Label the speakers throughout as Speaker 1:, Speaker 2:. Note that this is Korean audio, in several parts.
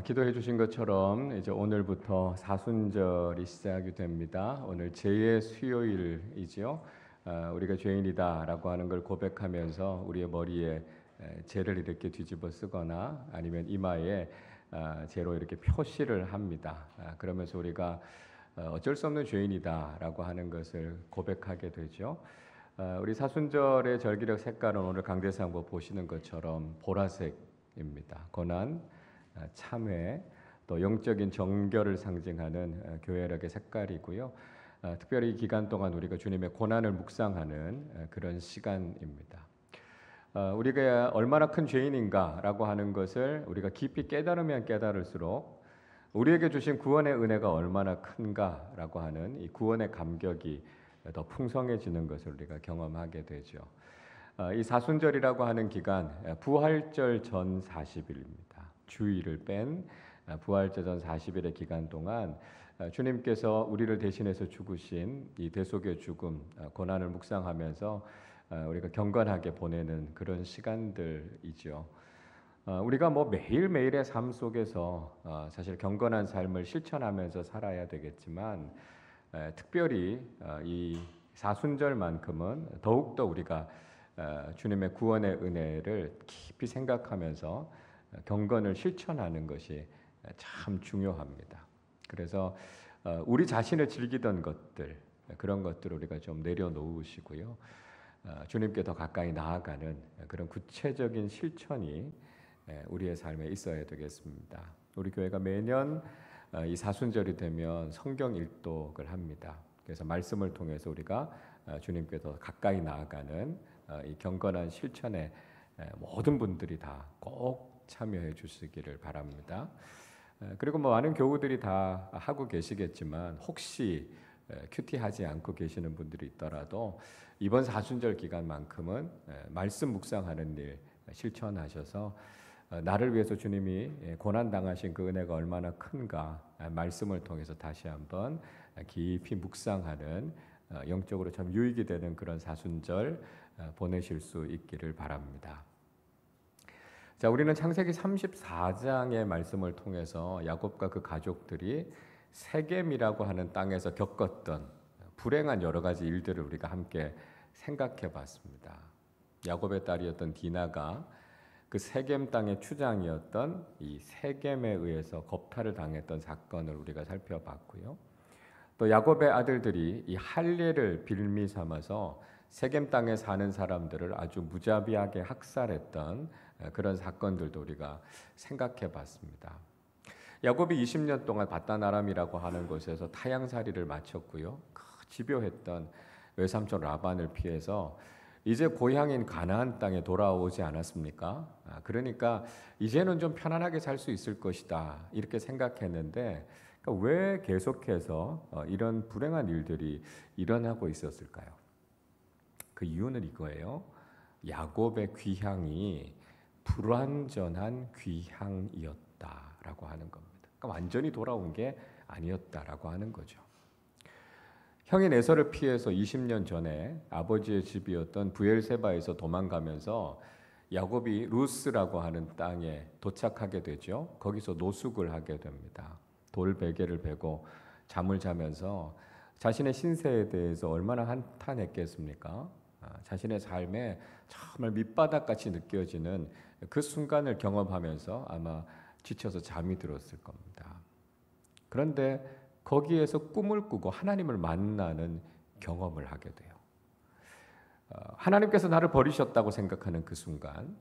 Speaker 1: 기도해 주신 것처럼 이제 오늘부터 사순절이 시작이 됩니다. 오늘 죄의 수요일이지요. 우리가 죄인이다라고 하는 걸 고백하면서 우리의 머리에 죄를 이렇게 뒤집어 쓰거나 아니면 이마에 죄로 이렇게 표시를 합니다. 그러면서 우리가 어쩔 수 없는 죄인이다라고 하는 것을 고백하게 되죠. 우리 사순절의 절기력 색깔은 오늘 강대상보 보시는 것처럼 보라색입니다. 고난, 참회, 또 영적인 정결을 상징하는 교회력의 색깔이고요. 특별히 이 기간 동안 우리가 주님의 고난을 묵상하는 그런 시간입니다. 우리가 얼마나 큰 죄인인가라고 하는 것을 우리가 깊이 깨달으면 깨달을수록 우리에게 주신 구원의 은혜가 얼마나 큰가라고 하는 이 구원의 감격이 더 풍성해지는 것을 우리가 경험하게 되죠. 이 사순절이라고 하는 기간, 부활절 전 40일입니다. 주일을 뺀 부활절 전 40일의 기간 동안 주님께서 우리를 대신해서 죽으신 이 대속의 죽음, 고난을 묵상하면서 우리가 경건하게 보내는 그런 시간들이죠. 우리가 뭐 매일매일의 삶 속에서 사실 경건한 삶을 실천하면서 살아야 되겠지만 특별히 이 사순절만큼은 더욱더 우리가 주님의 구원의 은혜를 깊이 생각하면서 경건을 실천하는 것이 참 중요합니다. 그래서 우리 자신을 즐기던 것들, 그런 것들을 우리가 좀 내려놓으시고요. 주님께 더 가까이 나아가는 그런 구체적인 실천이 우리의 삶에 있어야 되겠습니다. 우리 교회가 매년 이 사순절이 되면 성경 일독을 합니다. 그래서 말씀을 통해서 우리가 주님께 더 가까이 나아가는 이 경건한 실천에 모든 분들이 다 꼭 참여해 주시기를 바랍니다. 그리고 뭐 많은 교우들이 다 하고 계시겠지만 혹시 큐티하지 않고 계시는 분들이 있더라도 이번 사순절 기간만큼은 말씀 묵상하는 일 실천하셔서 나를 위해서 주님이 고난 당하신 그 은혜가 얼마나 큰가 말씀을 통해서 다시 한번 깊이 묵상하는 영적으로 참 유익이 되는 그런 사순절 보내실 수 있기를 바랍니다. 자, 우리는 창세기 34장의 말씀을 통해서 야곱과 그 가족들이 세겜이라고 하는 땅에서 겪었던 불행한 여러 가지 일들을 우리가 함께 생각해 봤습니다. 야곱의 딸이었던 디나가 그 세겜 땅의 추장이었던 이 세겜에 의해서 겁탈을 당했던 사건을 우리가 살펴봤고요. 또 야곱의 아들들이 이 할례를 빌미 삼아서 세겜 땅에 사는 사람들을 아주 무자비하게 학살했던 그런 사건들도 우리가 생각해 봤습니다. 야곱이 20년 동안 바단 아람이라고 하는 곳에서 타향살이를 마쳤고요. 집요했던 외삼촌 라반을 피해서 이제 고향인 가나안 땅에 돌아오지 않았습니까? 그러니까 이제는 좀 편안하게 살 수 있을 것이다 이렇게 생각했는데 그러니까 왜 계속해서 이런 불행한 일들이 일어나고 있었을까요? 그 이유는 이거예요. 야곱의 귀향이 불완전한 귀향이었다라고 하는 겁니다. 그러니까 완전히 돌아온 게 아니었다라고 하는 거죠. 형인 에서를 피해서 20년 전에 아버지의 집이었던 브엘세바에서 도망가면서 야곱이 루스라고 하는 땅에 도착하게 되죠. 거기서 노숙을 하게 됩니다. 돌 베개를 베고 잠을 자면서 자신의 신세에 대해서 얼마나 한탄했겠습니까? 자신의 삶에 정말 밑바닥같이 느껴지는 그 순간을 경험하면서 아마 지쳐서 잠이 들었을 겁니다. 그런데 거기에서 꿈을 꾸고 하나님을 만나는 경험을 하게 돼요. 하나님께서 나를 버리셨다고 생각하는 그 순간,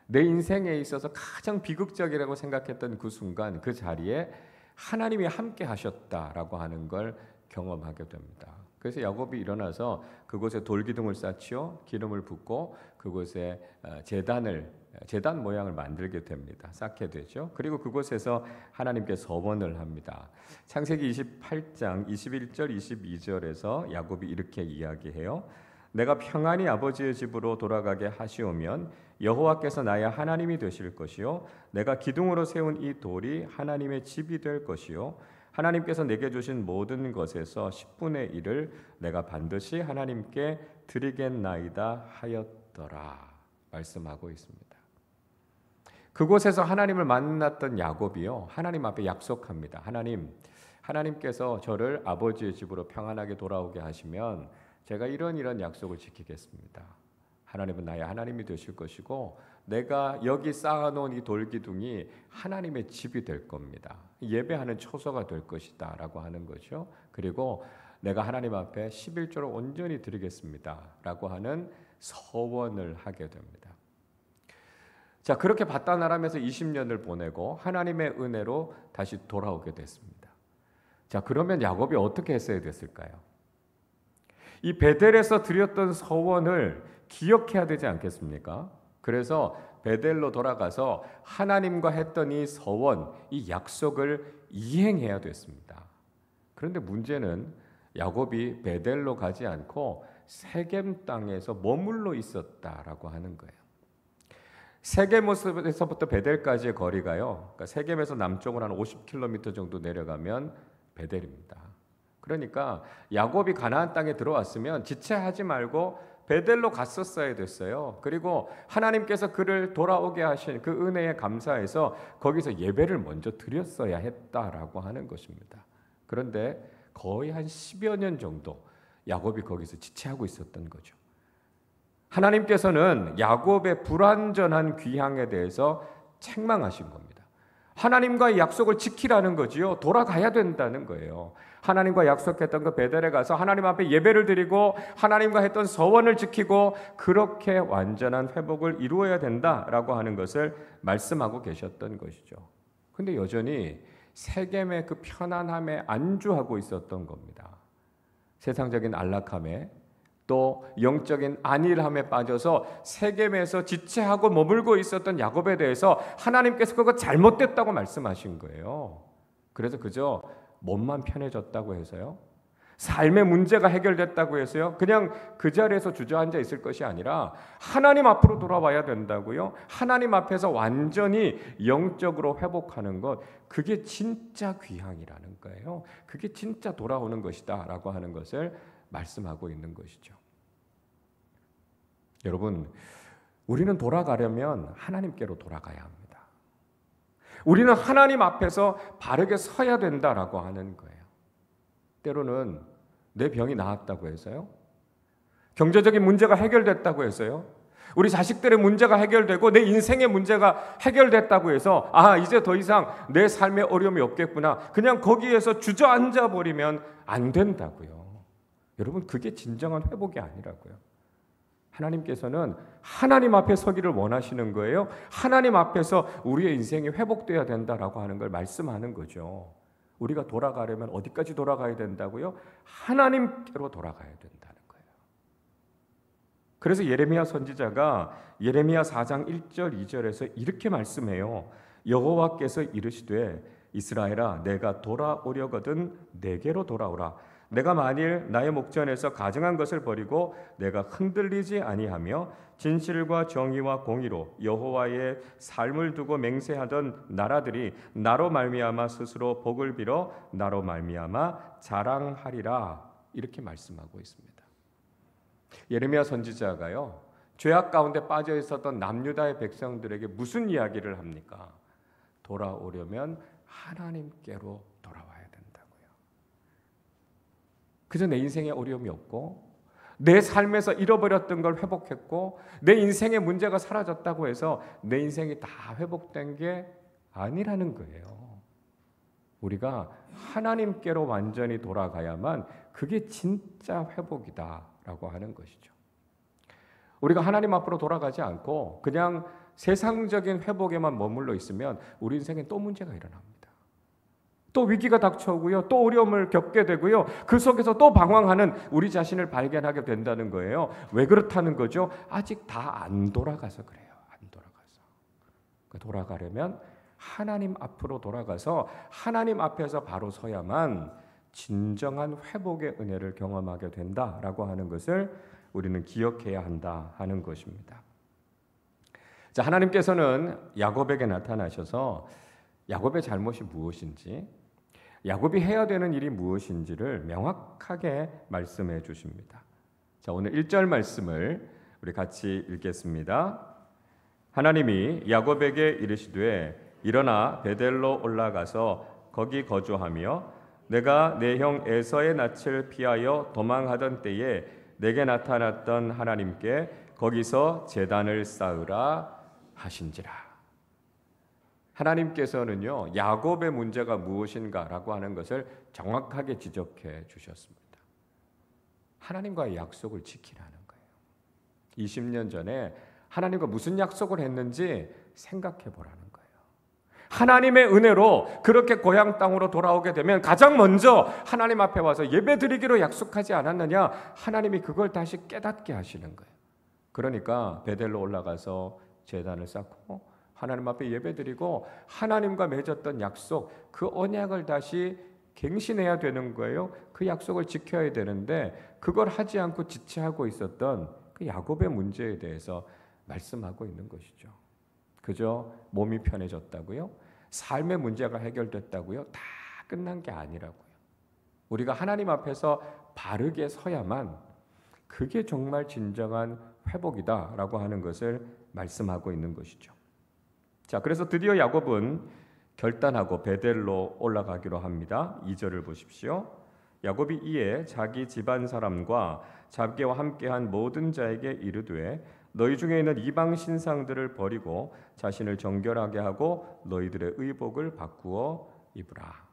Speaker 1: 내 인생에 있어서 가장 비극적이라고 생각했던 그 순간, 그 자리에 하나님이 함께 하셨다라고 하는 걸 경험하게 됩니다. 그래서 야곱이 일어나서 그곳에 돌기둥을 쌓지요, 기름을 붓고 그곳에 제단 모양을 만들게 됩니다. 쌓게 되죠. 그리고 그곳에서 하나님께 서원을 합니다. 창세기 28장 21절 22절에서 야곱이 이렇게 이야기해요. 내가 평안히 아버지의 집으로 돌아가게 하시오면 여호와께서 나의 하나님이 되실 것이요 내가 기둥으로 세운 이 돌이 하나님의 집이 될 것이요 하나님께서 내게 주신 모든 것에서 10분의 1을 내가 반드시 하나님께 드리겠나이다 하였더라 말씀하고 있습니다. 그곳에서 하나님을 만났던 야곱이요, 하나님 앞에 약속합니다. 하나님께서 저를 아버지의 집으로 평안하게 돌아오게 하시면 제가 이런 약속을 지키겠습니다. 하나님은 나의 하나님이 되실 것이고 내가 여기 쌓아놓은 이 돌기둥이 하나님의 집이 될 겁니다. 예배하는 처소가 될 것이다 라고 하는 거죠. 그리고 내가 하나님 앞에 11조를 온전히 드리겠습니다 라고 하는 서원을 하게 됩니다. 자, 그렇게 바다나람에서 20년을 보내고 하나님의 은혜로 다시 돌아오게 됐습니다. 자, 그러면 야곱이 어떻게 했어야 됐을까요? 이 베델에서 드렸던 서원을 기억해야 되지 않겠습니까? 그래서 베델로 돌아가서 하나님과 했던 이 서원, 이 약속을 이행해야 됐습니다. 그런데 문제는 야곱이 베델로 가지 않고 세겜 땅에서 머물러 있었다라고 하는 거예요. 세겜에서부터 베델까지의 거리가요, 그러니까 세겜에서 남쪽으로 한 50km 정도 내려가면 베델입니다. 그러니까 야곱이 가나안 땅에 들어왔으면 지체하지 말고 베델로 갔었어야 됐어요. 그리고 하나님께서 그를 돌아오게 하신 그 은혜에 감사해서 거기서 예배를 먼저 드렸어야 했다라고 하는 것입니다. 그런데 거의 한 10여 년 정도 야곱이 거기서 지체하고 있었던 거죠. 하나님께서는 야곱의 불완전한 귀향에 대해서 책망하신 겁니다. 하나님과의 약속을 지키라는 거지요. 돌아가야 된다는 거예요. 하나님과 약속했던 그 베델에 가서 하나님 앞에 예배를 드리고 하나님과 했던 서원을 지키고 그렇게 완전한 회복을 이루어야 된다라고 하는 것을 말씀하고 계셨던 것이죠. 근데 여전히 세겜의 그 편안함에 안주하고 있었던 겁니다. 세상적인 안락함에 또 영적인 안일함에 빠져서 세겜에서 지체하고 머물고 있었던 야곱에 대해서 하나님께서 그거 잘못됐다고 말씀하신 거예요. 그래서 그저 몸만 편해졌다고 해서요, 삶의 문제가 해결됐다고 해서요, 그냥 그 자리에서 주저앉아 있을 것이 아니라 하나님 앞으로 돌아와야 된다고요. 하나님 앞에서 완전히 영적으로 회복하는 것, 그게 진짜 귀향이라는 거예요. 그게 진짜 돌아오는 것이다 라고 하는 것을 말씀하고 있는 것이죠. 여러분, 우리는 돌아가려면 하나님께로 돌아가야 합니다. 우리는 하나님 앞에서 바르게 서야 된다라고 하는 거예요. 때로는 내 병이 나았다고 해서요, 경제적인 문제가 해결됐다고 해서요, 우리 자식들의 문제가 해결되고 내 인생의 문제가 해결됐다고 해서 이제 더 이상 내 삶에 어려움이 없겠구나, 그냥 거기에서 주저앉아 버리면 안 된다고요. 여러분, 그게 진정한 회복이 아니라고요. 하나님께서는 하나님 앞에 서기를 원하시는 거예요. 하나님 앞에서 우리의 인생이 회복돼야 된다라고 하는 걸 말씀하는 거죠. 우리가 돌아가려면 어디까지 돌아가야 된다고요? 하나님께로 돌아가야 된다는 거예요. 그래서 예레미야 선지자가 예레미야 4장 1절 2절에서 이렇게 말씀해요. 여호와께서 이르시되 이스라엘아, 내가 돌아오려거든 내게로 돌아오라. 내가 만일 나의 목전에서 가증한 것을 버리고 내가 흔들리지 아니하며 진실과 정의와 공의로 여호와의 삶을 두고 맹세하던 나라들이 나로 말미암아 스스로 복을 빌어 나로 말미암아 자랑하리라, 이렇게 말씀하고 있습니다. 예레미야 선지자가요, 죄악 가운데 빠져 있었던 남유다의 백성들에게 무슨 이야기를 합니까? 돌아오려면 하나님께로 돌아와야 된다고요. 그저 내 인생에 어려움이 없고 내 삶에서 잃어버렸던 걸 회복했고 내 인생의 문제가 사라졌다고 해서 내 인생이 다 회복된 게 아니라는 거예요. 우리가 하나님께로 완전히 돌아가야만 그게 진짜 회복이다라고 하는 것이죠. 우리가 하나님 앞으로 돌아가지 않고 그냥 세상적인 회복에만 머물러 있으면 우리 인생에 또 문제가 일어납니다. 또 위기가 닥쳐오고요, 또 어려움을 겪게 되고요, 그 속에서 또 방황하는 우리 자신을 발견하게 된다는 거예요. 왜 그렇다는 거죠? 아직 다 안 돌아가서 그래요. 안 돌아가서. 돌아가려면 하나님 앞으로 돌아가서 하나님 앞에서 바로 서야만 진정한 회복의 은혜를 경험하게 된다라고 하는 것을 우리는 기억해야 한다 하는 것입니다. 자, 하나님께서는 야곱에게 나타나셔서 야곱의 잘못이 무엇인지, 야곱이 해야 되는 일이 무엇인지를 명확하게 말씀해 주십니다. 자, 오늘 1절 말씀을 우리 같이 읽겠습니다. 하나님이 야곱에게 이르시되 일어나 베델로 올라가서 거기 거주하며 내가 내 형 에서의 낯을 피하여 도망하던 때에 내게 나타났던 하나님께 거기서 제단을 쌓으라 하신지라. 하나님께서는요, 야곱의 문제가 무엇인가라고 하는 것을 정확하게 지적해 주셨습니다. 하나님과의 약속을 지키라는 거예요. 20년 전에 하나님과 무슨 약속을 했는지 생각해 보라는 거예요. 하나님의 은혜로 그렇게 고향 땅으로 돌아오게 되면 가장 먼저 하나님 앞에 와서 예배드리기로 약속하지 않았느냐? 하나님이 그걸 다시 깨닫게 하시는 거예요. 그러니까 베델로 올라가서 제단을 쌓고 하나님 앞에 예배드리고 하나님과 맺었던 약속, 그 언약을 다시 갱신해야 되는 거예요. 그 약속을 지켜야 되는데 그걸 하지 않고 지체하고 있었던 그 야곱의 문제에 대해서 말씀하고 있는 것이죠. 그저 몸이 편해졌다고요? 삶의 문제가 해결됐다고요? 다 끝난 게 아니라고요. 우리가 하나님 앞에서 바르게 서야만 그게 정말 진정한 회복이다라고 하는 것을 말씀하고 있는 것이죠. 자, 그래서 드디어 야곱은 결단하고 베델로 올라가기로 합니다. 2절을 보십시오. 야곱이 이에 자기 집안 사람과 자기와 함께한 모든 자에게 이르되 너희 중에 있는 이방 신상들을 버리고 자신을 정결하게 하고 너희들의 의복을 바꾸어 입으라.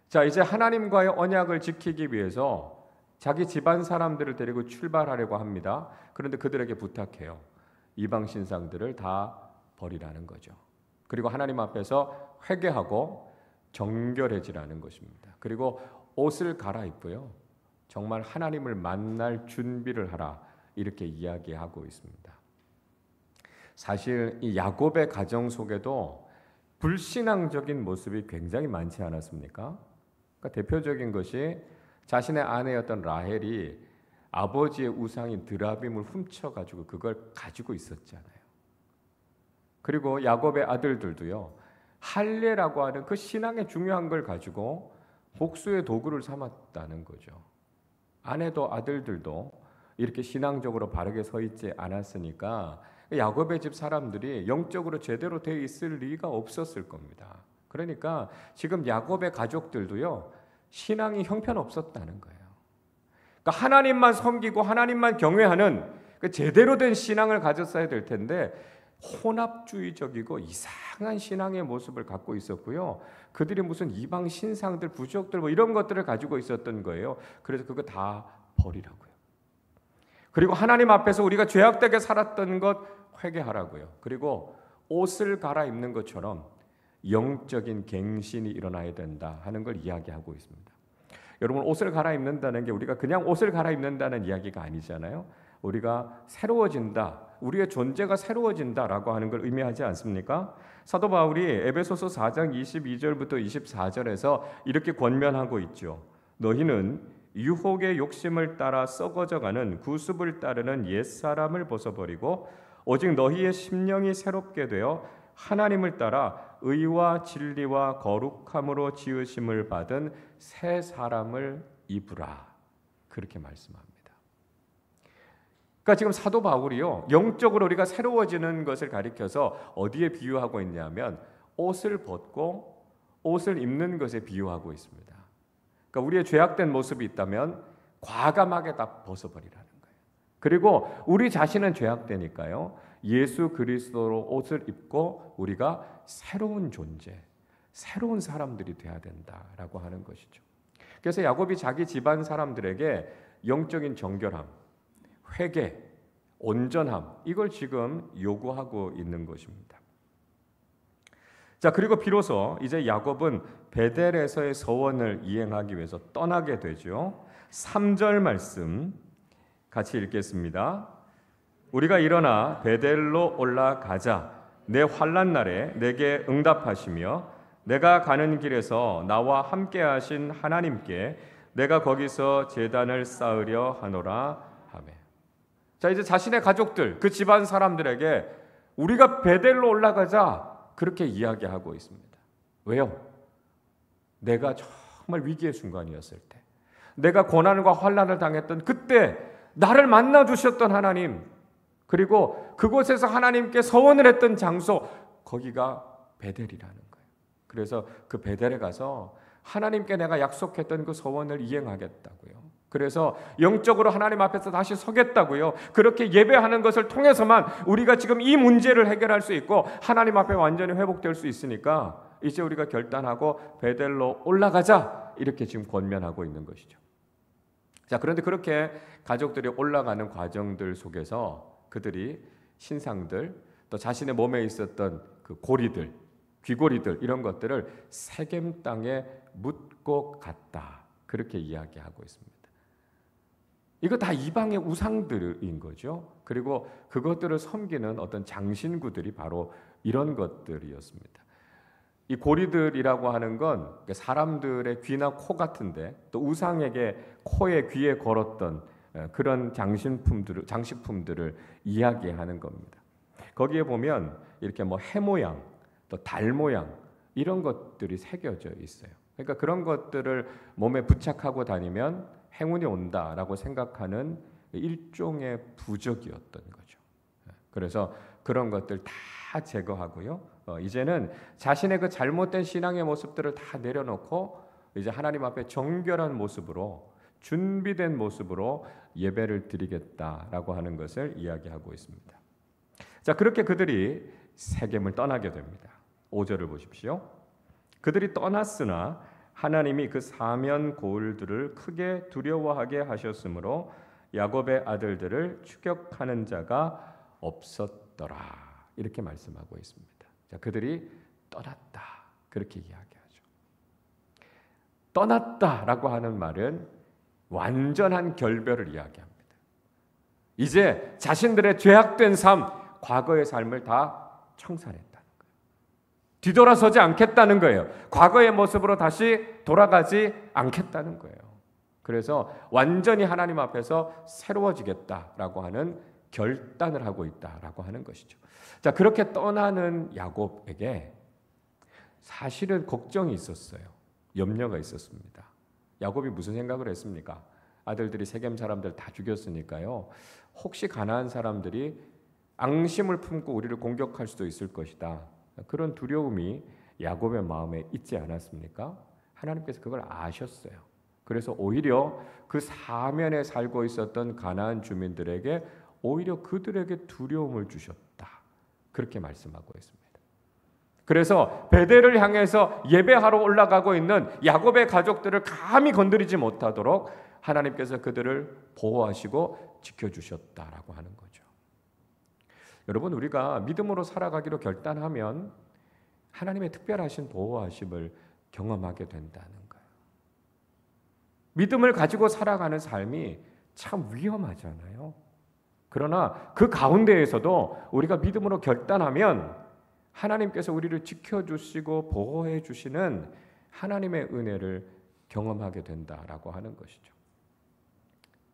Speaker 1: 자, 이제 하나님과의 언약을 지키기 위해서 자기 집안 사람들을 데리고 출발하려고 합니다. 그런데 그들에게 부탁해요. 이방 신상들을 다 버리라는 거죠. 그리고 하나님 앞에서 회개하고 정결해지라는 것입니다. 그리고 옷을 갈아입고요. 정말 하나님을 만날 준비를 하라. 이렇게 이야기하고 있습니다. 사실 이 야곱의 가정 속에도 불신앙적인 모습이 굉장히 많지 않았습니까? 그러니까 대표적인 것이 자신의 아내였던 라헬이 아버지의 우상인 드라빔을 훔쳐가지고 그걸 가지고 있었잖아요. 그리고 야곱의 아들들도요, 할례라고 하는 그 신앙의 중요한 걸 가지고 복수의 도구를 삼았다는 거죠. 아내도 아들들도 이렇게 신앙적으로 바르게 서 있지 않았으니까 야곱의 집 사람들이 영적으로 제대로 되어 있을 리가 없었을 겁니다. 그러니까 지금 야곱의 가족들도요, 신앙이 형편없었다는 거예요. 그러니까 하나님만 섬기고 하나님만 경외하는 그 제대로 된 신앙을 가졌어야 될 텐데 혼합주의적이고 이상한 신앙의 모습을 갖고 있었고요. 그들이 무슨 이방 신상들, 부족들 뭐 이런 것들을 가지고 있었던 거예요. 그래서 그거 다 버리라고요. 그리고 하나님 앞에서 우리가 죄악되게 살았던 것 회개하라고요. 그리고 옷을 갈아입는 것처럼 영적인 갱신이 일어나야 된다 하는 걸 이야기하고 있습니다. 여러분, 옷을 갈아입는다는 게 우리가 그냥 옷을 갈아입는다는 이야기가 아니잖아요. 우리가 새로워진다, 우리의 존재가 새로워진다라고 하는 걸 의미하지 않습니까? 사도 바울이 에베소서 4장 22절부터 24절에서 이렇게 권면하고 있죠. 너희는 유혹의 욕심을 따라 썩어져가는 구습을 따르는 옛사람을 벗어버리고 오직 너희의 심령이 새롭게 되어 하나님을 따라 의와 진리와 거룩함으로 지으심을 받은 새 사람을 입으라. 그렇게 말씀합니다. 그러니까 지금 사도 바울이요, 영적으로 우리가 새로워지는 것을 가리켜서 어디에 비유하고 있냐면 옷을 벗고 옷을 입는 것에 비유하고 있습니다. 그러니까 우리의 죄악된 모습이 있다면 과감하게 다 벗어버리라는 거예요. 그리고 우리 자신은 죄악되니까요, 예수 그리스도로 옷을 입고 우리가 새로운 존재, 새로운 사람들이 돼야 된다라고 하는 것이죠. 그래서 야곱이 자기 집안 사람들에게 영적인 정결함, 회개, 온전함, 이걸 지금 요구하고 있는 것입니다. 자, 그리고 비로소 이제 야곱은 베델에서의 서원을 이행하기 위해서 떠나게 되죠. 3절 말씀 같이 읽겠습니다. 우리가 일어나 베델로 올라가자. 내 환난 날에 내게 응답하시며 내가 가는 길에서 나와 함께 하신 하나님께 내가 거기서 제단을 쌓으려 하노라 하며. 자, 이제 자신의 가족들, 그 집안 사람들에게 우리가 베델로 올라가자, 그렇게 이야기하고 있습니다. 왜요? 내가 정말 위기의 순간이었을 때, 내가 고난과 환난을 당했던 그때 나를 만나 주셨던 하나님, 그리고 그곳에서 하나님께 서원을 했던 장소, 거기가 베델이라는 거예요. 그래서 그 베델에 가서 하나님께 내가 약속했던 그 서원을 이행하겠다고요. 그래서 영적으로 하나님 앞에서 다시 서겠다고요. 그렇게 예배하는 것을 통해서만 우리가 지금 이 문제를 해결할 수 있고 하나님 앞에 완전히 회복될 수 있으니까 이제 우리가 결단하고 베델로 올라가자, 이렇게 지금 권면하고 있는 것이죠. 자, 그런데 그렇게 가족들이 올라가는 과정들 속에서 그들이 신상들, 또 자신의 몸에 있었던 그 고리들, 귀고리들, 이런 것들을 세겜 땅에 묻고 갔다, 그렇게 이야기하고 있습니다. 이거 다 이방의 우상들인 거죠. 그리고 그것들을 섬기는 어떤 장신구들이 바로 이런 것들이었습니다. 이 고리들이라고 하는 건 사람들의 귀나 코 같은데, 또 우상에게 코에 귀에 걸었던 그런 장식품들을 이야기하는 겁니다. 거기에 보면 이렇게 뭐 해 모양, 또 달 모양, 이런 것들이 새겨져 있어요. 그러니까 그런 것들을 몸에 부착하고 다니면 행운이 온다라고 생각하는 일종의 부적이었던 거죠. 그래서 그런 것들 다 제거하고요. 이제는 자신의 그 잘못된 신앙의 모습들을 다 내려놓고 이제 하나님 앞에 정결한 모습으로, 준비된 모습으로 예배를 드리겠다라고 하는 것을 이야기하고 있습니다. 자, 그렇게 그들이 세겜을 떠나게 됩니다. 5절을 보십시오. 그들이 떠났으나 하나님이 그 사면 고을들을 크게 두려워하게 하셨으므로 야곱의 아들들을 추격하는 자가 없었더라, 이렇게 말씀하고 있습니다. 자, 그들이 떠났다, 그렇게 이야기하죠. 떠났다라고 하는 말은 완전한 결별을 이야기합니다. 이제 자신들의 죄악된 삶, 과거의 삶을 다 청산했다는 거예요. 뒤돌아서지 않겠다는 거예요. 과거의 모습으로 다시 돌아가지 않겠다는 거예요. 그래서 완전히 하나님 앞에서 새로워지겠다라고 하는 결단을 하고 있다라고 하는 것이죠. 자, 그렇게 떠나는 야곱에게 사실은 걱정이 있었어요. 염려가 있었습니다. 야곱이 무슨 생각을 했습니까? 아들들이 세겜 사람들 다 죽였으니까요. 혹시 가나안 사람들이 앙심을 품고 우리를 공격할 수도 있을 것이다, 그런 두려움이 야곱의 마음에 있지 않았습니까? 하나님께서 그걸 아셨어요. 그래서 오히려 그 사면에 살고 있었던 가나안 주민들에게 오히려 그들에게 두려움을 주셨다, 그렇게 말씀하고 있습니다. 그래서 베델을 향해서 예배하러 올라가고 있는 야곱의 가족들을 감히 건드리지 못하도록 하나님께서 그들을 보호하시고 지켜주셨다라고 하는 거죠. 여러분, 우리가 믿음으로 살아가기로 결단하면 하나님의 특별하신 보호하심을 경험하게 된다는 거예요. 믿음을 가지고 살아가는 삶이 참 위험하잖아요. 그러나 그 가운데에서도 우리가 믿음으로 결단하면 하나님께서 우리를 지켜주시고 보호해 주시는 하나님의 은혜를 경험하게 된다라고 하는 것이죠.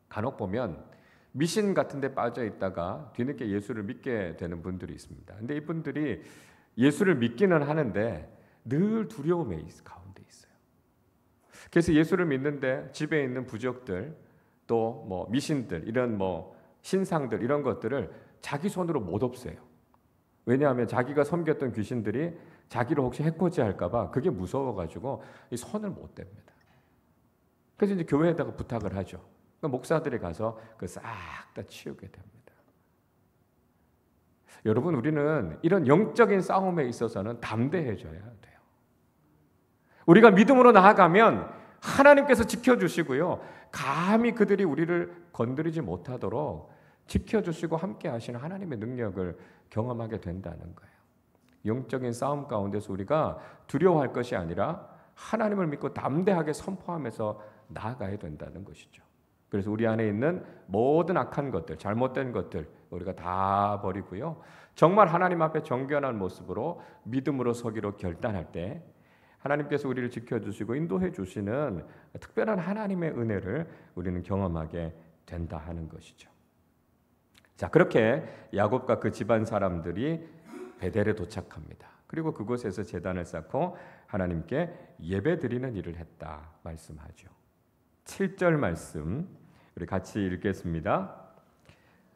Speaker 1: 간혹 보면 미신 같은 데 빠져 있다가 뒤늦게 예수를 믿게 되는 분들이 있습니다. 근데 이분들이 예수를 믿기는 하는데 늘 두려움의 가운데 있어요. 그래서 예수를 믿는데 집에 있는 부적들, 또 뭐 미신들, 이런 뭐 신상들, 이런 것들을 자기 손으로 못 없애요. 왜냐하면 자기가 섬겼던 귀신들이 자기를 혹시 해코지할까 봐 그게 무서워가지고 이 손을 못 댑니다. 그래서 이제 교회에다가 부탁을 하죠. 그러니까 목사들이 가서 그 싹 다 치우게 됩니다. 여러분, 우리는 이런 영적인 싸움에 있어서는 담대해져야 돼요. 우리가 믿음으로 나아가면 하나님께서 지켜주시고요, 감히 그들이 우리를 건드리지 못하도록 지켜주시고 함께 하시는 하나님의 능력을 경험하게 된다는 거예요. 영적인 싸움 가운데서 우리가 두려워할 것이 아니라 하나님을 믿고 담대하게 선포하면서 나아가야 된다는 것이죠. 그래서 우리 안에 있는 모든 악한 것들, 잘못된 것들 우리가 다 버리고요, 정말 하나님 앞에 정결한 모습으로 믿음으로 서기로 결단할 때 하나님께서 우리를 지켜주시고 인도해 주시는 특별한 하나님의 은혜를 우리는 경험하게 된다 하는 것이죠. 자, 그렇게 야곱과 그 집안 사람들이 베델에 도착합니다. 그리고 그곳에서 제단을 쌓고 하나님께 예배드리는 일을 했다 말씀하죠. 7절 말씀 우리 같이 읽겠습니다.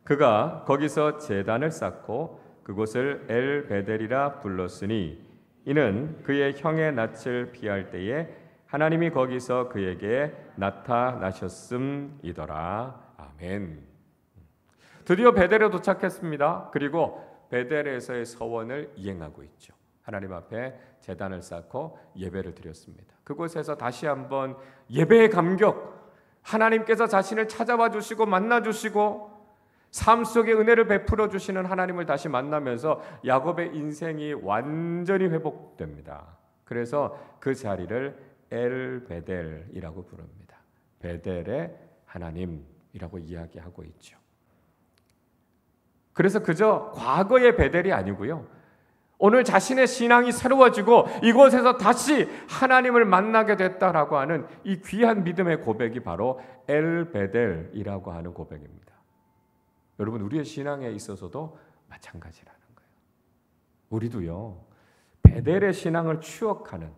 Speaker 1: 그가 거기서 제단을 쌓고 그곳을 엘베델이라 불렀으니 이는 그의 형의 낯을 피할 때에 하나님이 거기서 그에게 나타나셨음이더라. 아멘. 드디어 베델에 도착했습니다. 그리고 베델에서의 서원을 이행하고 있죠. 하나님 앞에 제단을 쌓고 예배를 드렸습니다. 그곳에서 다시 한번 예배의 감격, 하나님께서 자신을 찾아와 주시고 만나 주시고 삶 속에 은혜를 베풀어 주시는 하나님을 다시 만나면서 야곱의 인생이 완전히 회복됩니다. 그래서 그 자리를 엘베델이라고 부릅니다. 베델의 하나님이라고 이야기하고 있죠. 그래서 그저 과거의 베델이 아니고요, 오늘 자신의 신앙이 새로워지고 이곳에서 다시 하나님을 만나게 됐다라고 하는 이 귀한 믿음의 고백이 바로 엘베델이라고 하는 고백입니다. 여러분, 우리의 신앙에 있어서도 마찬가지라는 거예요. 우리도요, 베델의 신앙을 추억하는,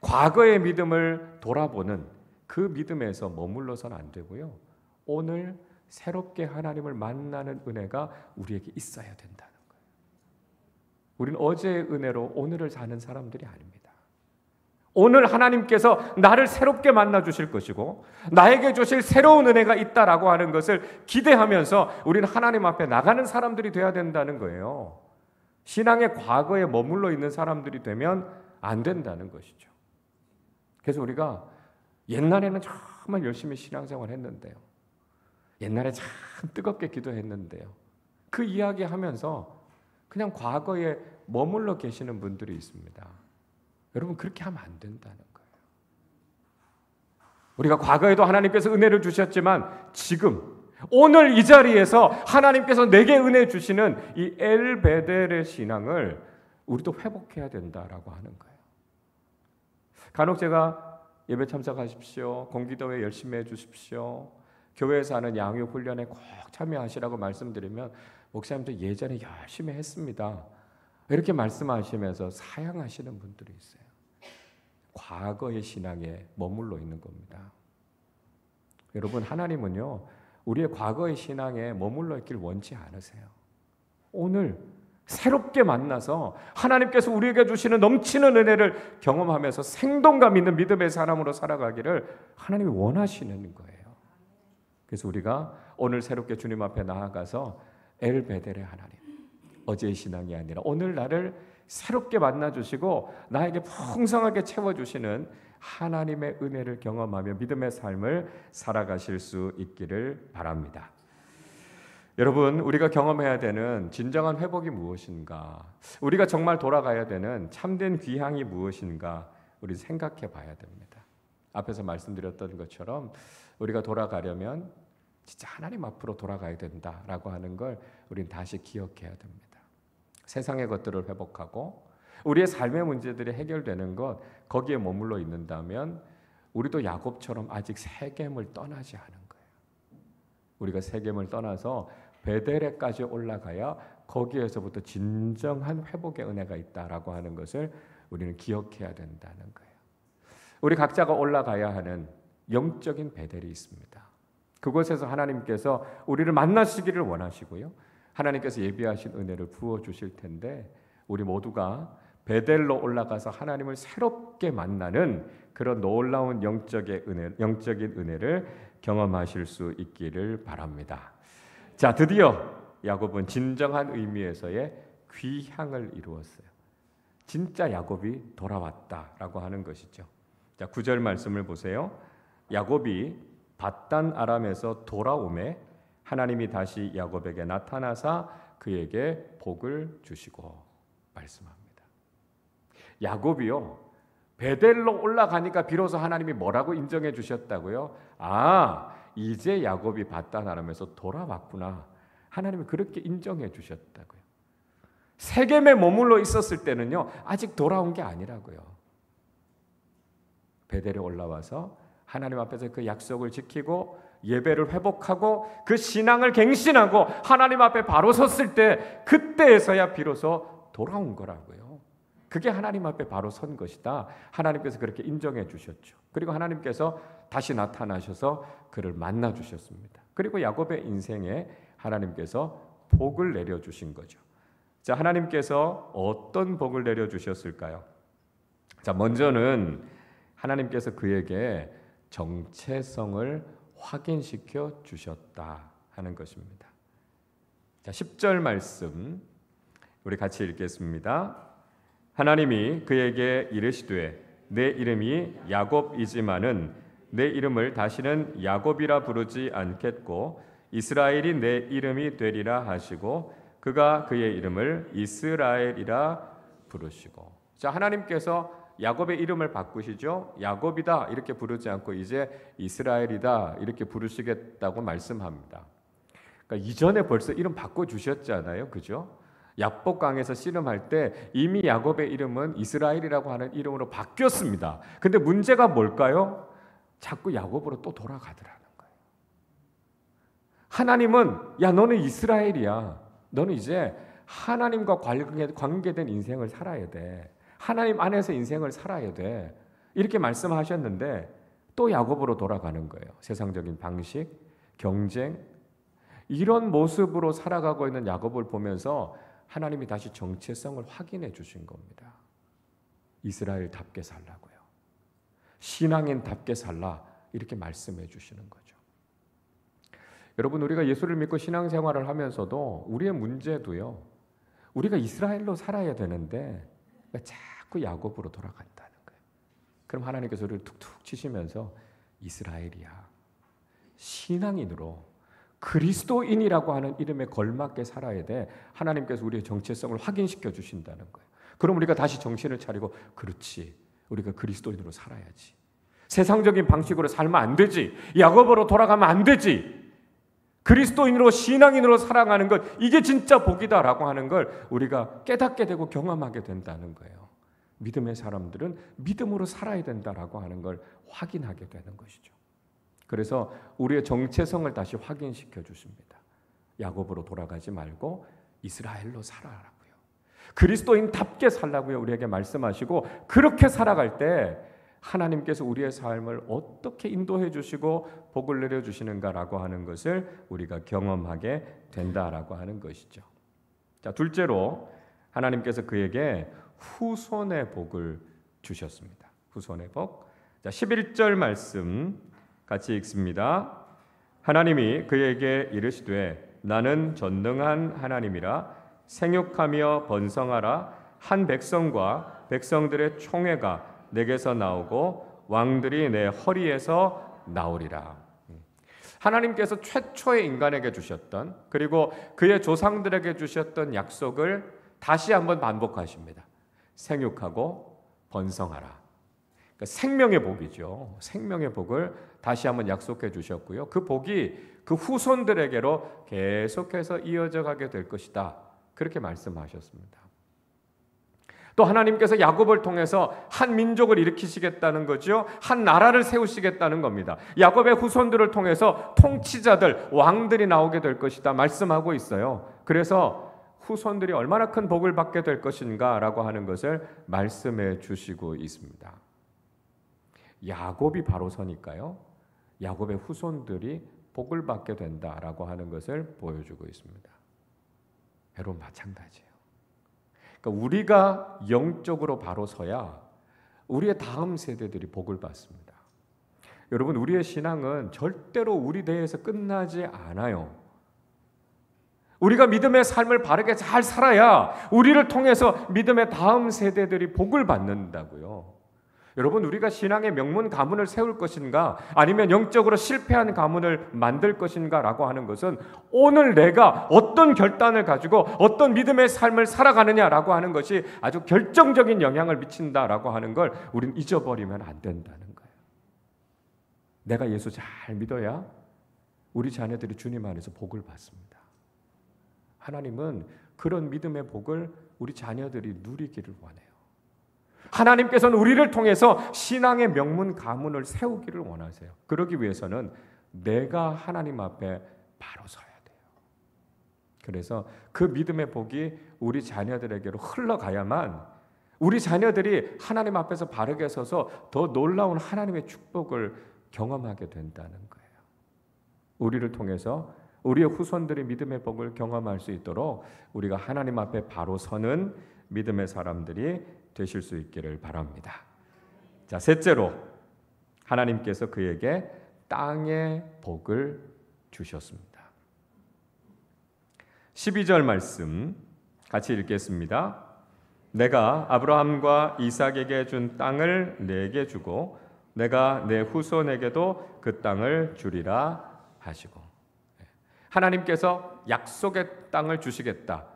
Speaker 1: 과거의 믿음을 돌아보는 그 믿음에서 머물러서는 안 되고요, 오늘 새롭게 하나님을 만나는 은혜가 우리에게 있어야 된다는 거예요. 우리는 어제의 은혜로 오늘을 사는 사람들이 아닙니다. 오늘 하나님께서 나를 새롭게 만나 주실 것이고 나에게 주실 새로운 은혜가 있다라고 하는 것을 기대하면서 우리는 하나님 앞에 나가는 사람들이 돼야 된다는 거예요. 신앙의 과거에 머물러 있는 사람들이 되면 안 된다는 것이죠. 그래서 우리가 옛날에는 정말 열심히 신앙생활 했는데요, 옛날에 참 뜨겁게 기도했는데요, 그 이야기하면서 그냥 과거에 머물러 계시는 분들이 있습니다. 여러분, 그렇게 하면 안 된다는 거예요. 우리가 과거에도 하나님께서 은혜를 주셨지만 지금 오늘 이 자리에서 하나님께서 내게 은혜 주시는 이 엘베델의 신앙을 우리도 회복해야 된다라고 하는 거예요. 간혹 제가 예배 참석하십시오, 공기도회 열심히 해주십시오, 교회에서 하는 양육 훈련에 꼭 참여하시라고 말씀드리면 목사님도 예전에 열심히 했습니다, 이렇게 말씀하시면서 사양하시는 분들이 있어요. 과거의 신앙에 머물러 있는 겁니다. 여러분, 하나님은요, 우리의 과거의 신앙에 머물러 있길 원치 않으세요. 오늘 새롭게 만나서 하나님께서 우리에게 주시는 넘치는 은혜를 경험하면서 생동감 있는 믿음의 사람으로 살아가기를 하나님이 원하시는 거예요. 그래서 우리가 오늘 새롭게 주님 앞에 나아가서 엘베델의 하나님, 어제의 신앙이 아니라 오늘 나를 새롭게 만나주시고 나에게 풍성하게 채워주시는 하나님의 은혜를 경험하며 믿음의 삶을 살아가실 수 있기를 바랍니다. 여러분, 우리가 경험해야 되는 진정한 회복이 무엇인가, 우리가 정말 돌아가야 되는 참된 귀향이 무엇인가, 우리 생각해 봐야 됩니다. 앞에서 말씀드렸던 것처럼 우리가 돌아가려면 진짜 하나님 앞으로 돌아가야 된다라고 하는 걸 우리는 다시 기억해야 됩니다. 세상의 것들을 회복하고 우리의 삶의 문제들이 해결되는 것, 거기에 머물러 있는다면 우리도 야곱처럼 아직 세겜을 떠나지 않은 거예요. 우리가 세겜을 떠나서 베델에까지 올라가야 거기에서부터 진정한 회복의 은혜가 있다라고 하는 것을 우리는 기억해야 된다는 거예요. 우리 각자가 올라가야 하는 영적인 베델이 있습니다. 그곳에서 하나님께서 우리를 만나시기를 원하시고요, 하나님께서 예비하신 은혜를 부어주실 텐데 우리 모두가 베델로 올라가서 하나님을 새롭게 만나는 그런 놀라운 영적인 은혜를 경험하실 수 있기를 바랍니다. 자, 드디어 야곱은 진정한 의미에서의 귀향을 이루었어요. 진짜 야곱이 돌아왔다라고 하는 것이죠. 자, 9절 말씀을 보세요. 야곱이 밧단 아람에서 돌아오매 하나님이 다시 야곱에게 나타나사 그에게 복을 주시고 말씀합니다. 야곱이요, 베델로 올라가니까 비로소 하나님이 뭐라고 인정해 주셨다고요? 아, 이제 야곱이 밧단 아람에서 돌아왔구나. 하나님이 그렇게 인정해 주셨다고요. 세겜에 머물러 있었을 때는요, 아직 돌아온 게 아니라고요. 베델에 올라와서 하나님 앞에서 그 약속을 지키고 예배를 회복하고 그 신앙을 갱신하고 하나님 앞에 바로 섰을 때, 그때에서야 비로소 돌아온 거라고요. 그게 하나님 앞에 바로 선 것이다. 하나님께서 그렇게 인정해 주셨죠. 그리고 하나님께서 다시 나타나셔서 그를 만나 주셨습니다. 그리고 야곱의 인생에 하나님께서 복을 내려주신 거죠. 자, 하나님께서 어떤 복을 내려주셨을까요? 자, 먼저는 하나님께서 그에게 정체성을 확인시켜 주셨다 하는 것입니다. 자, 10절 말씀 우리 같이 읽겠습니다. 하나님이 그에게 이르시되 내 이름이 야곱이지만은 내 이름을 다시는 야곱이라 부르지 않겠고 이스라엘이 내 이름이 되리라 하시고 그가 그의 이름을 이스라엘이라 부르시고. 자, 하나님께서 야곱의 이름을 바꾸시죠. 야곱이다 이렇게 부르지 않고 이제 이스라엘이다 이렇게 부르시겠다고 말씀합니다. 그러니까 이전에 벌써 이름 바꿔주셨잖아요. 그죠? 야복강에서 씨름할 때 이미 야곱의 이름은 이스라엘이라고 하는 이름으로 바뀌었습니다. 근데 문제가 뭘까요? 자꾸 야곱으로 또 돌아가더라는 거예요. 하나님은 야 너는 이스라엘이야. 너는 이제 하나님과 관계된 인생을 살아야 돼. 하나님 안에서 인생을 살아야 돼. 이렇게 말씀하셨는데 또 야곱으로 돌아가는 거예요. 세상적인 방식, 경쟁 이런 모습으로 살아가고 있는 야곱을 보면서 하나님이 다시 정체성을 확인해 주신 겁니다. 이스라엘답게 살라고요. 신앙인답게 살라 이렇게 말씀해 주시는 거죠. 여러분 우리가 예수를 믿고 신앙생활을 하면서도 우리의 문제도요. 우리가 이스라엘로 살아야 되는데 자꾸 야곱으로 돌아간다는 거예요. 그럼 하나님께서 우리를 툭툭 치시면서 이스라엘이야. 신앙인으로 그리스도인이라고 하는 이름에 걸맞게 살아야 돼. 하나님께서 우리의 정체성을 확인시켜 주신다는 거예요. 그럼 우리가 다시 정신을 차리고 그렇지. 우리가 그리스도인으로 살아야지. 세상적인 방식으로 살면 안 되지. 야곱으로 돌아가면 안 되지. 그리스도인으로 신앙인으로 살아가는 것 이게 진짜 복이다라고 하는 걸 우리가 깨닫게 되고 경험하게 된다는 거예요. 믿음의 사람들은 믿음으로 살아야 된다라고 하는 걸 확인하게 되는 것이죠. 그래서 우리의 정체성을 다시 확인시켜 주십니다. 야곱으로 돌아가지 말고 이스라엘로 살아라고요. 그리스도인답게 살라고요. 우리에게 말씀하시고 그렇게 살아갈 때 하나님께서 우리의 삶을 어떻게 인도해 주시고 복을 내려 주시는가라고 하는 것을 우리가 경험하게 된다라고 하는 것이죠. 자, 둘째로 하나님께서 그에게 후손의 복을 주셨습니다. 후손의 복. 자, 11절 말씀 같이 읽습니다. 하나님이 그에게 이르시되 나는 전능한 하나님이라 생육하며 번성하라 한 백성과 백성들의 총회가 내게서 나오고 왕들이 내 허리에서 나오리라. 하나님께서 최초의 인간에게 주셨던 그리고 그의 조상들에게 주셨던 약속을 다시 한번 반복하십니다. 생육하고 번성하라. 그러니까 생명의 복이죠. 생명의 복을 다시 한번 약속해 주셨고요. 그 복이 그 후손들에게로 계속해서 이어져 가게 될 것이다. 그렇게 말씀하셨습니다. 또 하나님께서 야곱을 통해서 한 민족을 일으키시겠다는 거죠. 한 나라를 세우시겠다는 겁니다. 야곱의 후손들을 통해서 통치자들, 왕들이 나오게 될 것이다 말씀하고 있어요. 그래서 후손들이 얼마나 큰 복을 받게 될 것인가라고 하는 것을 말씀해 주시고 있습니다. 야곱이 바로 서니까요. 야곱의 후손들이 복을 받게 된다라고 하는 것을 보여주고 있습니다. 여러분 마찬가지예요. 그러니까 우리가 영적으로 바로 서야 우리의 다음 세대들이 복을 받습니다. 여러분 우리의 신앙은 절대로 우리 대에서 끝나지 않아요. 우리가 믿음의 삶을 바르게 잘 살아야 우리를 통해서 믿음의 다음 세대들이 복을 받는다고요. 여러분 우리가 신앙의 명문 가문을 세울 것인가 아니면 영적으로 실패한 가문을 만들 것인가 라고 하는 것은 오늘 내가 어떤 결단을 가지고 어떤 믿음의 삶을 살아가느냐라고 하는 것이 아주 결정적인 영향을 미친다라고 하는 걸 우리는 잊어버리면 안 된다는 거예요. 내가 예수 잘 믿어야 우리 자녀들이 주님 안에서 복을 받습니다. 하나님은 그런 믿음의 복을 우리 자녀들이 누리기를 원해요. 하나님께서는 우리를 통해서 신앙의 명문 가문을 세우기를 원하세요. 그러기 위해서는 내가 하나님 앞에 바로 서야 돼요. 그래서 그 믿음의 복이 우리 자녀들에게로 흘러가야만 우리 자녀들이 하나님 앞에서 바르게 서서 더 놀라운 하나님의 축복을 경험하게 된다는 거예요. 우리를 통해서 우리의 후손들이 믿음의 복을 경험할 수 있도록 우리가 하나님 앞에 바로 서는 믿음의 사람들이 되실 수 있기를 바랍니다. 자, 셋째로 하나님께서 그에게 땅의 복을 주셨습니다. 12절 말씀 같이 읽겠습니다. 내가 아브라함과 이삭에게 준 땅을 내게 주고 내가 내 후손에게도 그 땅을 주리라 하시고, 하나님께서 약속의 땅을 주시겠다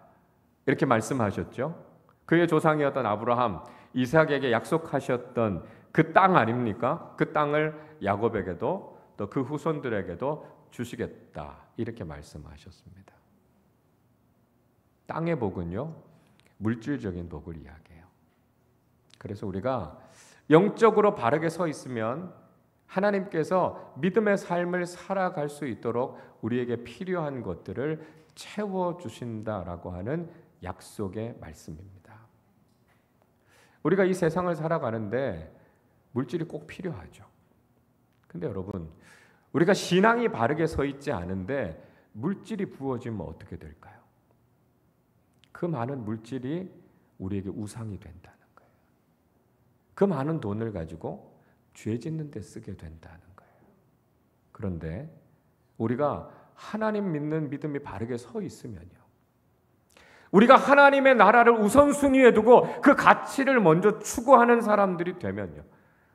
Speaker 1: 이렇게 말씀하셨죠. 그의 조상이었던 아브라함, 이삭에게 약속하셨던 그 땅 아닙니까? 그 땅을 야곱에게도 또 그 후손들에게도 주시겠다 이렇게 말씀하셨습니다. 땅의 복은요, 물질적인 복을 이야기해요. 그래서 우리가 영적으로 바르게 서 있으면 하나님께서 믿음의 삶을 살아갈 수 있도록 우리에게 필요한 것들을 채워주신다라고 하는 약속의 말씀입니다. 우리가 이 세상을 살아가는데 물질이 꼭 필요하죠. 근데 여러분, 우리가 신앙이 바르게 서 있지 않은데 물질이 부어지면 어떻게 될까요? 그 많은 물질이 우리에게 우상이 된다는 거예요. 그 많은 돈을 가지고 죄 짓는 데 쓰게 된다는 거예요. 그런데 우리가 하나님 믿는 믿음이 바르게 서 있으면요, 우리가 하나님의 나라를 우선순위에 두고 그 가치를 먼저 추구하는 사람들이 되면요,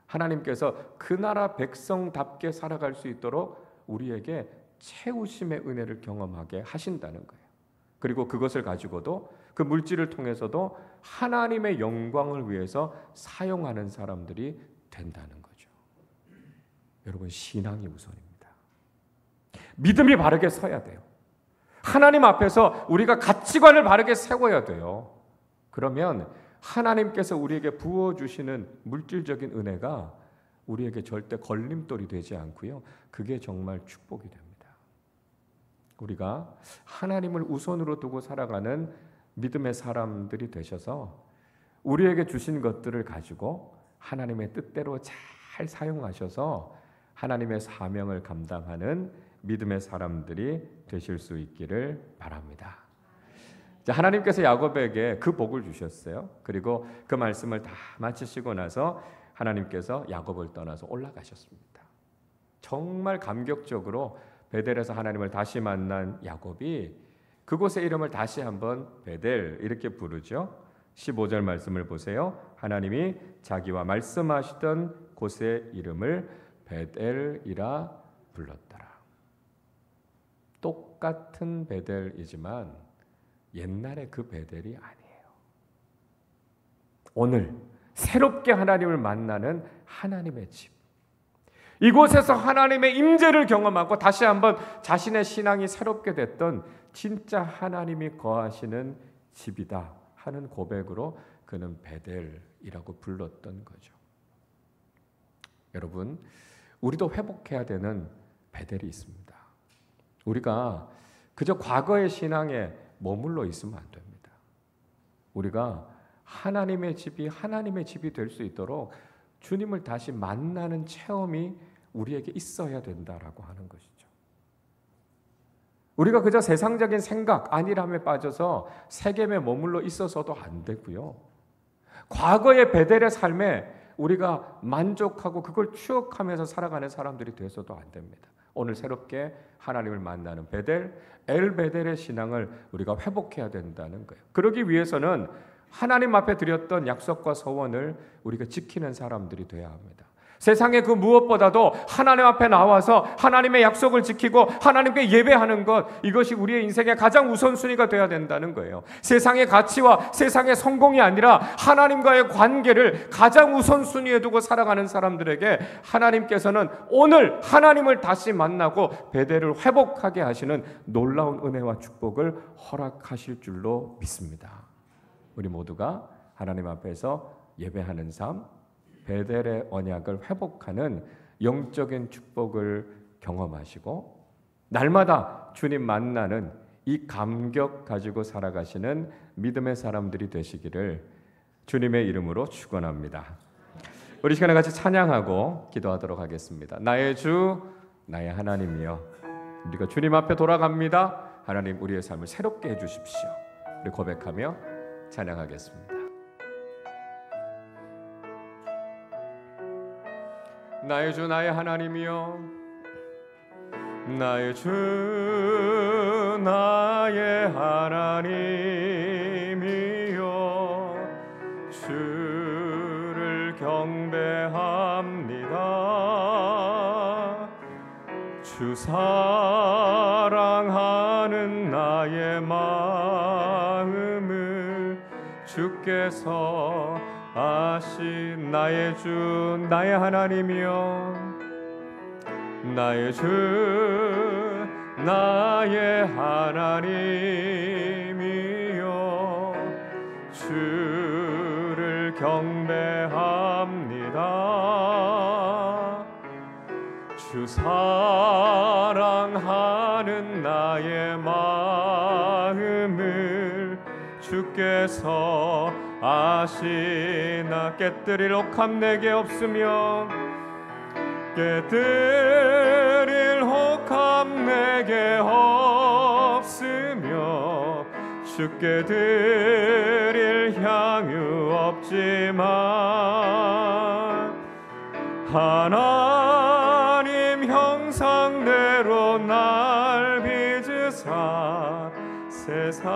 Speaker 1: 하나님께서 그 나라 백성답게 살아갈 수 있도록 우리에게 채우심의 은혜를 경험하게 하신다는 거예요. 그리고 그것을 가지고도 그 물질을 통해서도 하나님의 영광을 위해서 사용하는 사람들이 된다는 거죠. 여러분, 신앙이 우선입니다. 믿음이 바르게 서야 돼요. 하나님 앞에서 우리가 가치관을 바르게 세워야 돼요. 그러면 하나님께서 우리에게 부어주시는 물질적인 은혜가 우리에게 절대 걸림돌이 되지 않고요, 그게 정말 축복이 됩니다. 우리가 하나님을 우선으로 두고 살아가는 믿음의 사람들이 되셔서 우리에게 주신 것들을 가지고 하나님의 뜻대로 잘 사용하셔서 하나님의 사명을 감당하는 믿음의 사람들이 되실 수 있기를 바랍니다. 하나님께서 야곱에게 그 복을 주셨어요. 그리고 그 말씀을 다 마치시고 나서 하나님께서 야곱을 떠나서 올라가셨습니다. 정말 감격적으로 베델에서 하나님을 다시 만난 야곱이 그곳의 이름을 다시 한번 베델 이렇게 부르죠. 15절 말씀을 보세요. 하나님이 자기와 말씀하시던 곳의 이름을 베델이라 불렀더라. 똑같은 베델이지만 옛날에 그 베델이 아니에요. 오늘 새롭게 하나님을 만나는 하나님의 집, 이곳에서 하나님의 임재를 경험하고 다시 한번 자신의 신앙이 새롭게 됐던 진짜 하나님이 거하시는 집이다 하는 고백으로 그는 베델이라고 불렀던 거죠. 여러분, 우리도 회복해야 되는 베델이 있습니다. 우리가 그저 과거의 신앙에 머물러 있으면 안 됩니다. 우리가 하나님의 집이 될 수 있도록 주님을 다시 만나는 체험이 우리에게 있어야 된다라고 하는 것이죠. 우리가 그저 세상적인 생각, 안일함에 빠져서 세겜에 머물러 있어서도 안 되고요. 과거의 베델의 삶에 우리가 만족하고 그걸 추억하면서 살아가는 사람들이 되어서도 안 됩니다. 오늘 새롭게 하나님을 만나는 베델, 엘베델의 신앙을 우리가 회복해야 된다는 거예요. 그러기 위해서는 하나님 앞에 드렸던 약속과 서원을 우리가 지키는 사람들이 돼야 합니다. 세상의 그 무엇보다도 하나님 앞에 나와서 하나님의 약속을 지키고 하나님께 예배하는 것, 이것이 우리의 인생의 가장 우선순위가 되어야 된다는 거예요. 세상의 가치와 세상의 성공이 아니라 하나님과의 관계를 가장 우선순위에 두고 살아가는 사람들에게 하나님께서는 오늘 하나님을 다시 만나고 베델을 회복하게 하시는 놀라운 은혜와 축복을 허락하실 줄로 믿습니다. 우리 모두가 하나님 앞에서 예배하는 삶, 베델의 언약을 회복하는 영적인 축복을 경험하시고 날마다 주님 만나는 이 감격 가지고 살아가시는 믿음의 사람들이 되시기를 주님의 이름으로 축원합니다. 우리 시간에 같이 찬양하고 기도하도록 하겠습니다. 나의 주, 나의 하나님이여, 우리가 주님 앞에 돌아갑니다. 하나님 우리의 삶을 새롭게 해주십시오. 우리 고백하며 찬양하겠습니다. 나의 주 나의 하나님이여, 나의 주 나의 하나님이여, 주를 경배합니다. 주 사랑하는 나의 마음을 주께서 아신, 나의 주 나의 하나님이여, 나의 주 나의 하나님이여, 주를 경배합니다. 주 사랑하는 나의 마음을 주께서 아시나. 깨뜨릴 혹함 내게 없으며, 깨뜨릴 혹함 내게 없으며, 주께 드릴 향유 없지만, 하나님 형상대로 날 빚으사 세상을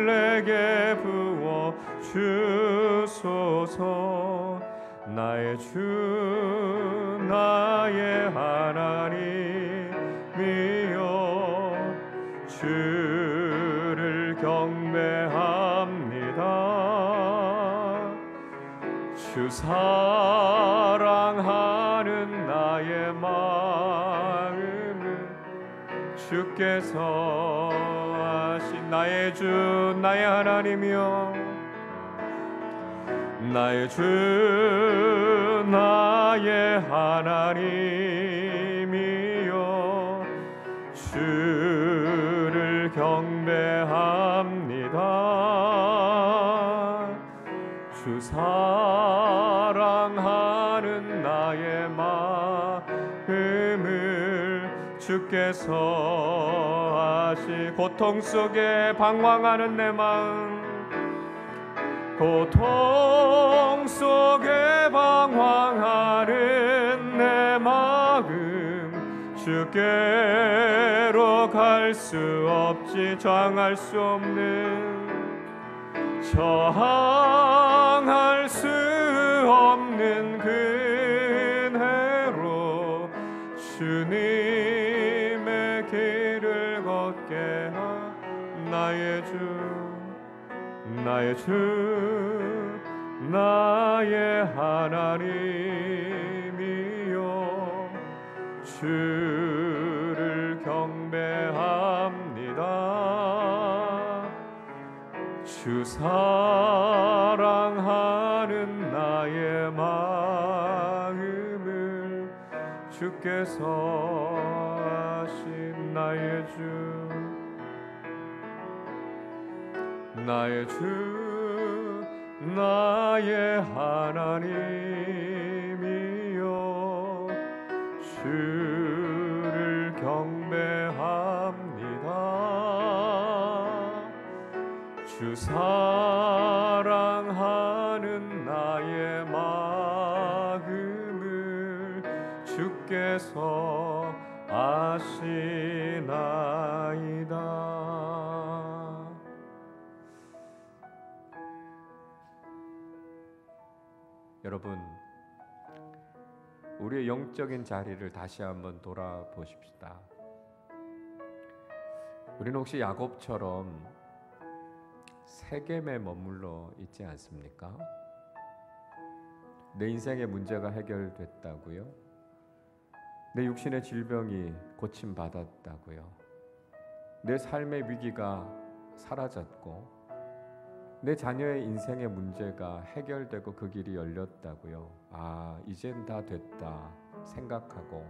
Speaker 1: 내게 부어 주소서. 나의 주 나의 하나님이여, 주를 경배합니다. 주 사랑하는 나의 마음을 주께서 아신, 나의 주 나의 하나님이여, 나의 주 나의 하나님이여, 주를 경배합니다. 주 사랑하는 나의 마음을 주께서 아시. 고통 속에 방황하는 내 마음, 고통 속에 방황하는 내 마음, 주께로 갈 수 없지. 저항할 수 없는, 저항할 수 없는 그네로 주님의 길을 걷게 하. 나의 주 나의 주 나의 하나님이여, 주를 경배합니다. 주 사랑하는 나의 마음을 주께서 아신. 나의 주 나의 주 나의 하나님이여, 주를 경배합니다. 주 사랑하는 나의 마음을 주께서 아시나이다. 여러분, 우리의 영적인 자리를 다시 한번 돌아보십시다. 우리는 혹시 야곱처럼 세겜에 머물러 있지 않습니까? 내 인생의 문제가 해결됐다고요? 내 육신의 질병이 고침받았다고요? 내 삶의 위기가 사라졌고 내 자녀의 인생의 문제가 해결되고 그 길이 열렸다고요? 아, 이젠 다 됐다 생각하고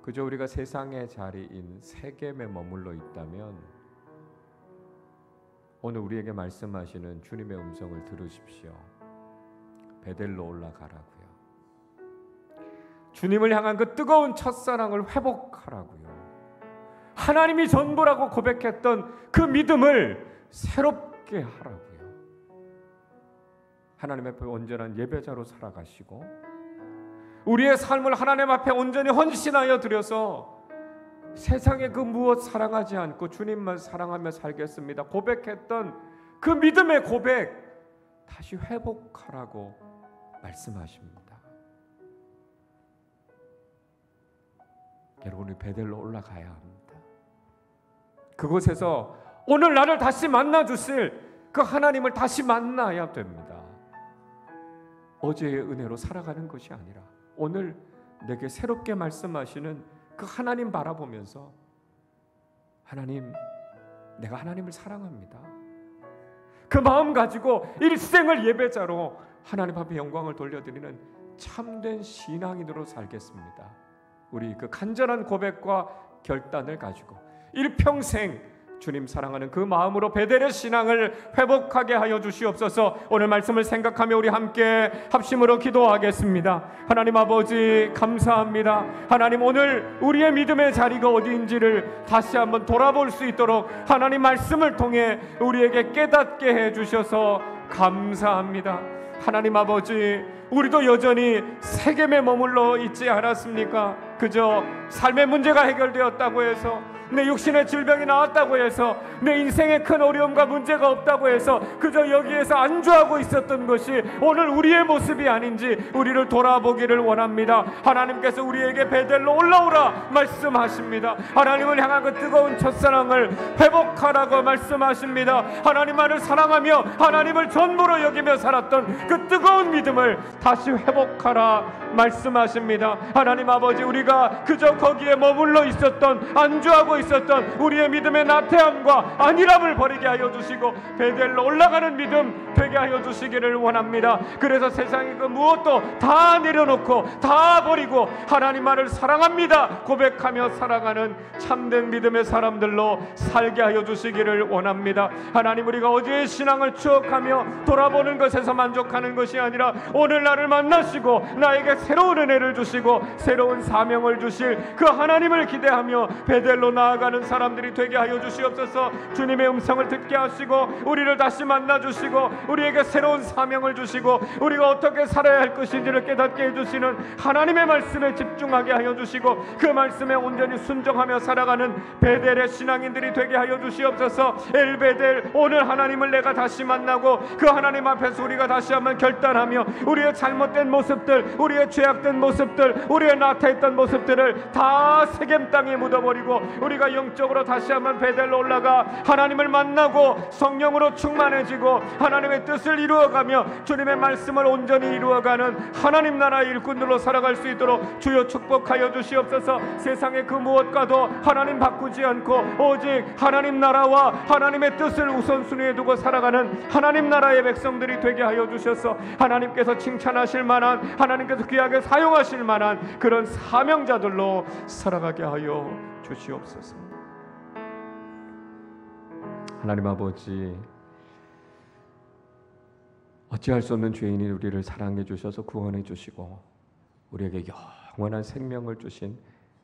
Speaker 1: 그저 우리가 세상의 자리인 세겜에 머물러 있다면 오늘 우리에게 말씀하시는 주님의 음성을 들으십시오. 베델로 올라가라고요. 주님을 향한 그 뜨거운 첫사랑을 회복하라고요. 하나님이 전부라고 고백했던 그 믿음을 새롭게 하라고요. 하나님 앞에 온전한 예배자로 살아가시고 우리의 삶을 하나님 앞에 온전히 헌신하여 드려서 세상의 그 무엇 사랑하지 않고 주님만 사랑하며 살겠습니다 고백했던 그 믿음의 고백 다시 회복하라고 말씀하십니다. 여러분, 우리 베델로 올라가야 합니다. 그곳에서 오늘 나를 다시 만나 주실 그 하나님을 다시 만나야 됩니다. 어제의 은혜로 살아가는 것이 아니라 오늘 내게 새롭게 말씀하시는 그 하나님 바라보면서 하나님, 내가 하나님을 사랑합니다. 그 마음 가지고 일생을 예배자로 하나님 앞에 영광을 돌려드리는 참된 신앙인으로 살겠습니다. 우리 그 간절한 고백과 결단을 가지고 일평생 주님 사랑하는 그 마음으로 베델의 신앙을 회복하게 하여 주시옵소서. 오늘 말씀을 생각하며 우리 함께 합심으로 기도하겠습니다. 하나님 아버지, 감사합니다. 하나님, 오늘 우리의 믿음의 자리가 어디인지를 다시 한번 돌아볼 수 있도록 하나님 말씀을 통해 우리에게 깨닫게 해주셔서 감사합니다. 하나님 아버지, 우리도 여전히 세겜에 머물러 있지 않았습니까? 그저 삶의 문제가 해결되었다고 해서, 내 육신의 질병이 나았다고 해서, 내 인생에 큰 어려움과 문제가 없다고 해서 그저 여기에서 안주하고 있었던 것이 오늘 우리의 모습이 아닌지 우리를 돌아보기를 원합니다. 하나님께서 우리에게 베델로 올라오라 말씀하십니다. 하나님을 향한 그 뜨거운 첫사랑을 회복하라고 말씀하십니다. 하나님만을 사랑하며 하나님을 전부로 여기며 살았던 그 뜨거운 믿음을 다시 회복하라 말씀하십니다. 하나님 아버지, 우리가 그저 거기에 머물러 있었던, 안주하고 있었던 우리의 믿음의 나태함과 안일함을 버리게 하여 주시고 베델로 올라가는 믿음 되게 하여 주시기를 원합니다. 그래서 세상의 그 무엇도 다 내려놓고 다 버리고 하나님만을 사랑합니다 고백하며 살아가는 참된 믿음의 사람들로 살게 하여 주시기를 원합니다. 하나님, 우리가 어제의 신앙을 추억하며 돌아보는 것에서 만족하는 것이 아니라 오늘 나를 만나시고 나에게 새로운 은혜를 주시고 새로운 사명을 주실 그 하나님을 기대하며 베델로 나아가는 사람들이 되게 하여 주시옵소서. 주님의 음성을 듣게 하시고 우리를 다시 만나 주시고 우리에게 새로운 사명을 주시고 우리가 어떻게 살아야 할 것인지를 깨닫게 해주시는 하나님의 말씀에 집중하게 하여 주시고 그 말씀에 온전히 순종하며 살아가는 베델의 신앙인들이 되게 하여 주시옵소서. 엘베델, 오늘 하나님을 내가 다시 만나고 그 하나님 앞에서 우리가 다시 한번 결단하며 우리의 잘못된 모습들, 우리의 죄악된 모습들, 우리의 나태했던 모습들을 다 세겜 땅에 묻어버리고 우리가 영적으로 다시 한번 베델로 올라가 하나님을 만나고 성령으로 충만해지고 하나님의 뜻을 이루어가며 주님의 말씀을 온전히 이루어가는 하나님 나라의 일꾼들로 살아갈 수 있도록 주여 축복하여 주시옵소서. 세상의 그 무엇과도 하나님 바꾸지 않고 오직 하나님 나라와 하나님의 뜻을 우선순위에 두고 살아가는 하나님 나라의 백성들이 되게 하여 주셔서 하나님께서 칭찬하실 만한, 하나님께서 귀하게 사용하실 만한 그런 사명자들로 살아가게 하여 주시옵소서. 하나님 아버지, 어찌할 수 없는 죄인이 우리를 사랑해 주셔서 구원해 주시고 우리에게 영원한 생명을 주신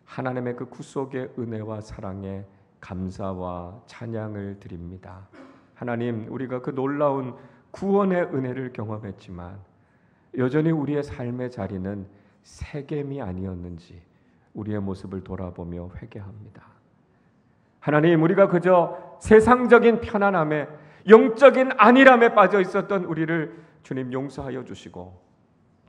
Speaker 1: 하나님의 그 구속의 은혜와 사랑에 감사와 찬양을 드립니다. 하나님, 우리가 그 놀라운 구원의 은혜를 경험했지만 여전히 우리의 삶의 자리는 세겜이 아니었는지 우리의 모습을 돌아보며 회개합니다. 하나님, 우리가 그저 세상적인 편안함에, 영적인 안일함에 빠져 있었던 우리를 주님 용서하여 주시고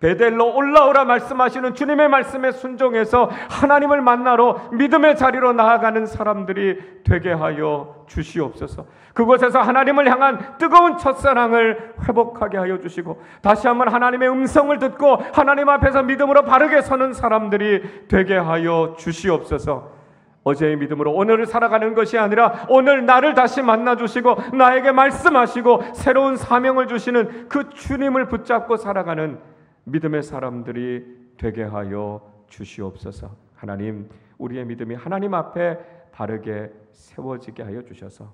Speaker 1: 베델로 올라오라 말씀하시는 주님의 말씀에 순종해서 하나님을 만나러 믿음의 자리로 나아가는 사람들이 되게 하여 주시옵소서. 그곳에서 하나님을 향한 뜨거운 첫사랑을 회복하게 하여 주시고 다시 한번 하나님의 음성을 듣고 하나님 앞에서 믿음으로 바르게 서는 사람들이 되게 하여 주시옵소서. 어제의 믿음으로 오늘을 살아가는 것이 아니라 오늘 나를 다시 만나 주시고 나에게 말씀하시고 새로운 사명을 주시는 그 주님을 붙잡고 살아가는 믿음의 사람들이 되게 하여 주시옵소서. 하나님, 우리의 믿음이 하나님 앞에 바르게 세워지게 하여 주셔서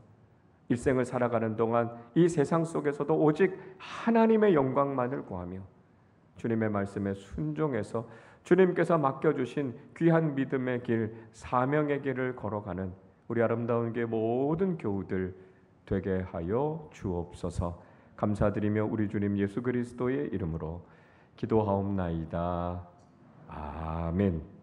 Speaker 1: 일생을 살아가는 동안 이 세상 속에서도 오직 하나님의 영광만을 구하며 주님의 말씀에 순종해서 주님께서 맡겨주신 귀한 믿음의 길, 사명의 길을 걸어가는 우리 아름다운 교회 모든 교우들 되게 하여 주옵소서. 감사드리며 우리 주님 예수 그리스도의 이름으로 기도하옵나이다. 아멘.